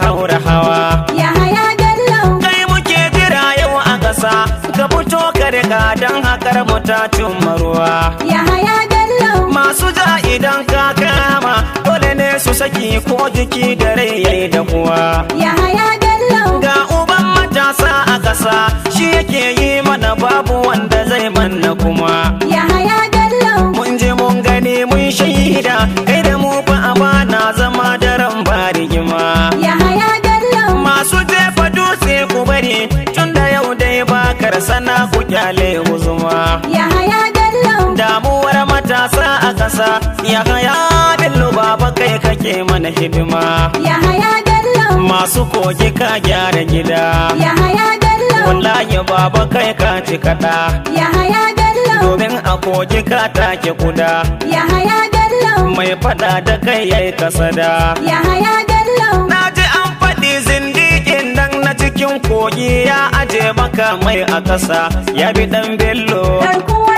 haura hawa. Yahaya Bello. Kai muke jira yau a ƙasa, ka fito ka riga don haƙar mu ta cimma ruwa. Yahaya Bello. Masu ja idan ka kama, dole ne su saki ko jiki da rai yayi da kuwa. Yahaya Bello. Ga uban matasa a ƙasa, shi yake yi mana babu wanda zai manna kuma. Yahaya Bello. Mun je mun gani mun shaida, kai da mu fa amana zama daren ba rigima. Yahaya Bello. Masu jefa dutse ku bari, tun da yau dai bakar sana ku kyale huzuma. Yahaya Bello. Damuwar matasa a ƙasa, Yahaya Bello baba kai kake mana hidima. Yahaya Bello. Masu kogi ka gyara gida. Yahaya Bello. Wallahi baba kai ka ci kaɗa. Yahaya Bello. Domin a kogi ka take kuda. Yahaya Bello. Mai fada da kai yayi kasada. Yahaya Bello. Na ji an faɗi zindiƙin nan na cikin kogi ya aje maka mai a ƙasa ya bi ɗan Bello. Garkuwa